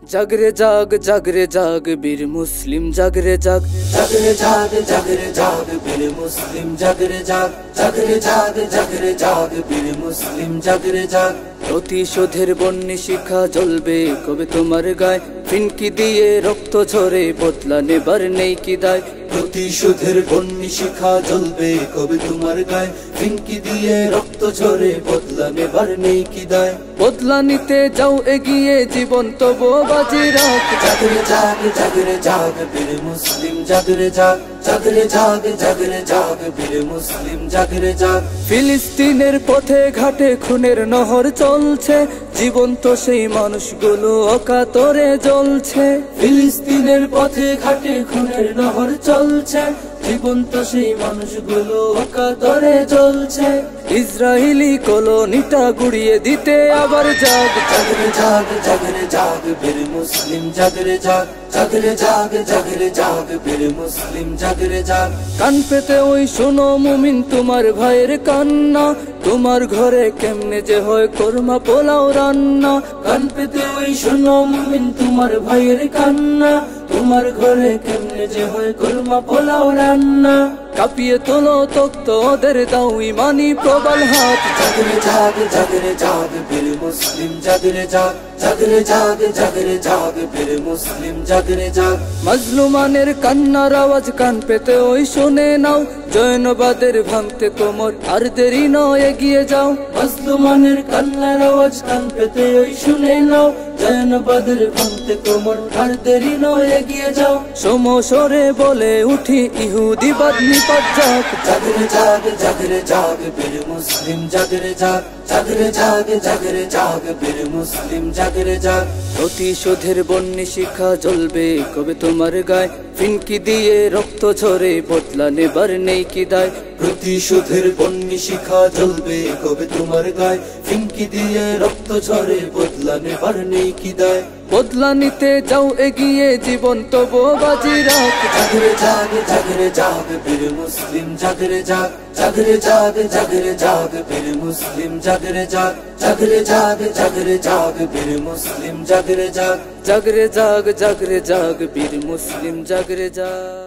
জাগরে জাগ জাগরে জাগ বীর মুসলিম জাগরে জাগ জাগরে জাগ জাগরে জাগ বীর মুসলিম জাগরে জাগ জাগরে জাগ জাগরে জাগ বীর মুসলিম জাগরে জাগ প্রতিশোধের বন্যি শিখা জ্বলবে কবে তোমার গায়ে ফিনকি দিয়ে রক্ত ঝরে বদলা নেবার নেই কি দায় প্রতিশোধের বন্যি শিখা জ্বলবে কবে তোমার গায়ে ফিনকি দিয়ে রক্ত ঝরে বদলা নেবার নেই কি দায় বদলা নিতে যাও এগিয়ে জীবন তবু বাজি রাখ জাগরে জাগ জাগরে জাগ বীর মুসলিম জাগরে জাগ জাগরে জাগ জাগরে জাগ বীর মুসলিম জাগরে জাগ ফিলিস্তিনের পথে ঘাটে খুনের নহর চলছে জীবন্ত সেই মানুষগুলো অকাতরে জ্বলছে ফিলিস্তিনের পথে ঘাটে খুনের নহর চলছে জীবন্ত সেই মানুষগুলো অকাতরে জ্বলছে ইসরায়েলি কলোনিটা গুড়িয়ে দিতে আবার জাগ জাগরে জাগ জাগরে জাগ বীর মুসলিম জাগরে জাগ জাগরে জাগ জাগরে জাগ বীর মুসলিম জাগরে জাগ কান পেতে ওই শোনো মুমিন তোমার ভাইয়ের কান্না তোমার ঘরে কেমনে যে হয় কোরমা পোলাও রান্না কান পেতে ওই শোনো মুমিন তোমার ভাইয়ের কান্না তোমার ঘরে কেমনে যে হয় কোরমা পোলাও রান্না কাঁপিয়ে তোলো তক্ত ওদের দাও ইমানি প্রবল হাত জাগরে জাগ জাগরে জাগ বীর মুসলিম জাগরে জাগ জাগরে জাগ জাগরে জাগ বীর মুসলিম জাগরে জাগ মাজলুমানের কান্নার আওয়াজ কান পেতে ওই শুনে নাও জৈনবাদের ভাঙতে কোমর আর দেরি নয় এগিয়ে যাও মাজলুমানের কান্নার আওয়াজ কান পেতে ওই শুনে নাও জৈনবাদের ভাঙতে কোমর আর দেরি নয় এগিয়ে যাও সমসরে বলে উঠি ইহুদিবাদ নিপাত যাক জাগরে জাগ জাগরে জাগ বীর মুসলিম জাগরে জাগ জাগরে জাগ জাগরে জাগ বীর মুসলিম জাগরে জাগ প্রতিশোধের বন্যি শিখা জ্বলবে কবে তোমার গায়ে ফিনকি দিয়ে রক্ত ঝরে বদলা নেবার নেই কি দায় প্রতিশোধের বন্যি শিখা জ্বলবে কবে তোমার গায়ে ফিনকি দিয়ে রক্ত ঝরে বদলা নেবার নেই কি দায় বদলা নিতে যাও এগিয়ে জীবন তবু বাজি রাখ জাগরে জাগ জাগরে জাগ বীর মুসলিম জাগরে জাগ জাগরে জাগ জাগরে জাগ বীর মুসলিম জাগরে জাগ জাগরে জাগ জাগরে জাগ বীর মুসলিম জাগরে জাগ জাগরে জাগ জাগরে জাগ বীর মুসলিম জাগরে জাগ।